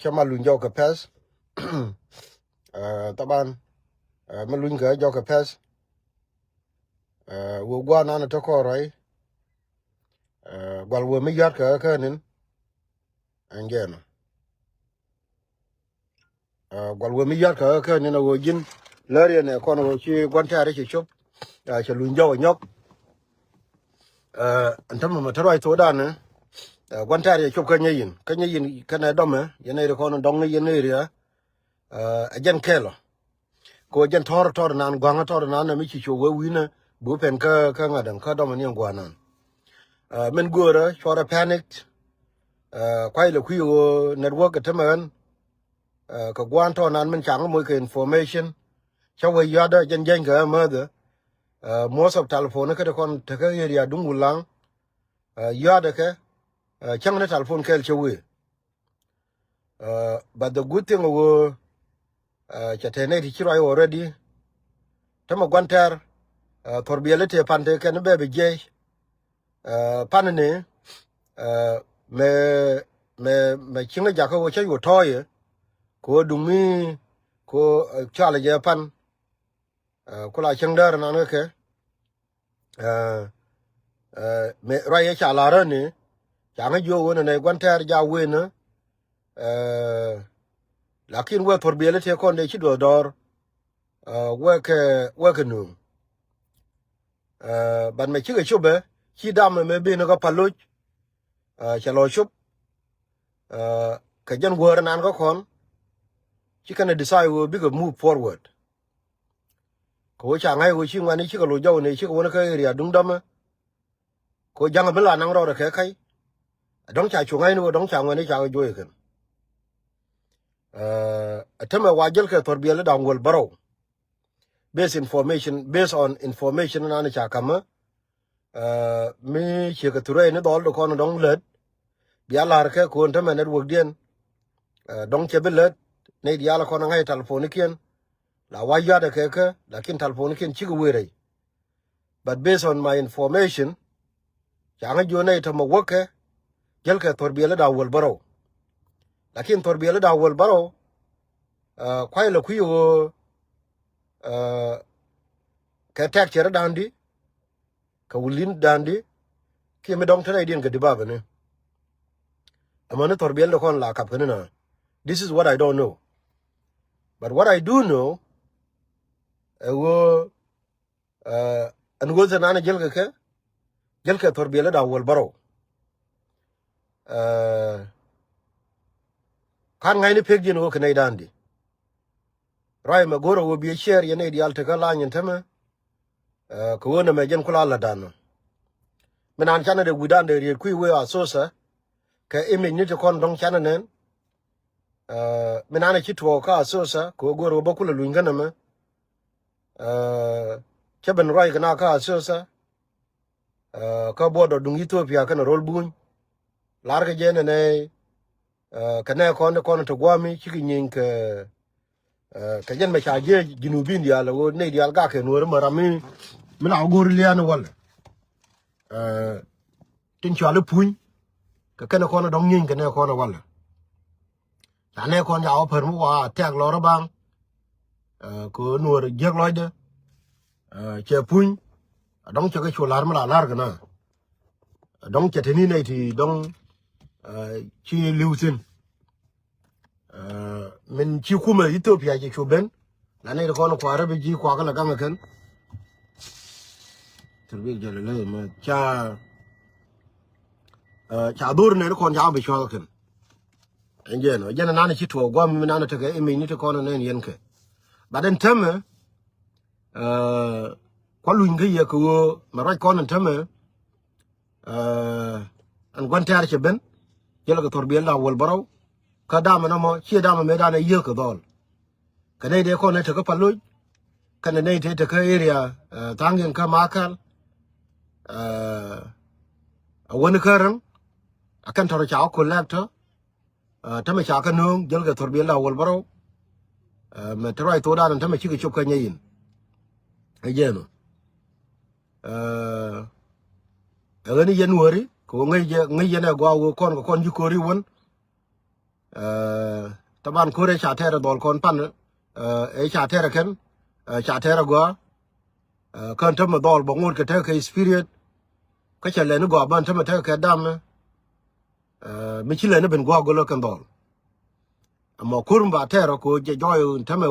chama lunjo ka pes taban malun ga jo ka pes wo gwa na to ko roi gwal wo mi yat ka nin angena gwal wo mi yat ka nin wo jin lare ne ko no chi gwan tare chi chop cha lunjo nyok antam ma taroi to da ne gwan tare chop ka nyin kana dome yene ko no dong yene ria ajen kelo ko jen tor nan gwanga tor nan mi chi cho we wina bu pen ka ngadan ka dome ni gwanan men gora chora panicked quite a few network at man ka gwan to nan men chang mo ke information chawe yada jen ga mother most of telephone ka kon ta ka area dungulang yada ka chang na telephone kel chawe but the good thing wo chatene ti chiro already tama gwantar torbielete pante kan bebe je panane me chinga jaka wo chayo toye ko dumi ko chala je pan ko la changdar na ne ke me raye chala ra ne changa jo wona ne gwantar ja wena lakin we torbiele te kon de chido dor we ke nu ban me chiga chube chi dam me be no ka paluch chalo chup ka jan wor nan ko kon chi kana decide we big move forward ko cha ngai wo chi ngani chi ko lo jaw ne chi ko na ka area dung dam ko jang bela nang ro ke kai dong cha chu ngai no dong cha ngani cha jo ye kan atama wajel ke torbiele da ngol baro based on information na cha kama mi chi ka ture ne dol do kon dong let bia lar ke ko ntama network dien dong che belet ne dia la kon ngai telephone kien la wajja de ke lakin telephone kien chi ko were but based on my information cha nga jo ne to mo woke jel ke torbiele da ngol baro lakin torbiele da ngol baro kwai lo kuyo ka tek chere dandi ka wulin dandi ki me dong tane din ga dibaba ne amane torbiel kon la kap kana this is what I don't know but what I do know wo an go zana jel ka torbiel da wol baro kan ngai ni pek din wo kana dandi rai ma goro wo bi share yene di alta kala nyen tama ko wona me jen kula la dano menan chana de gudan de ri ku we asosa ka imi ni to kon dong chana nen menan chi to ka asosa ko goro bo kula lungana ma cheben rai kana ka asosa ka bodo dung Ethiopia kana rol bun lar ga jene ne kana kon to gwami chi nyin ka jen me chaje jinubin dia la wo ne dia ga ke no marami mina gor lian wal tin chale pun ka kana kono dong nyin kana kono wal ta ne kon ja oper mu wa tek lo bang ko nuor jeg loide che pun dong che ke chular ma lar kana dong che tini ne ti dong chi liusin min chi kuma Ethiopia je chuben la ne kono kwa rabe ji kwa kala gama kan terbi jale le ma cha dur ne kon ja be chwa kan enjen o jena nana chi to gwa mi nana te ke imi ni te kono ne yen ke baden teme kwa lu ngi ye ko ma ra kono teme an gwan tar che ben jela ko torbiel da wol baraw ka dama na mo chi dama me dana ye ko dol ka ne de kono te ko palu ka ne te ka area tangin ka makal woni karan akan toro cha ko laptop tama cha ka nung jel ga torbiel da wol baro me trai to da tama chi ke chop ka nyin ajeno ni january ko ngai je na gwa wo kon ju ko ri won taban kore cha tere dol kon pan e cha tere ken cha tere go kan tam dol bo ngur ke te ke spirit ka cha le no go ban tam te ke dam mi chi le no ben go go lo kan dol amma kurum ba tere ko je joy tam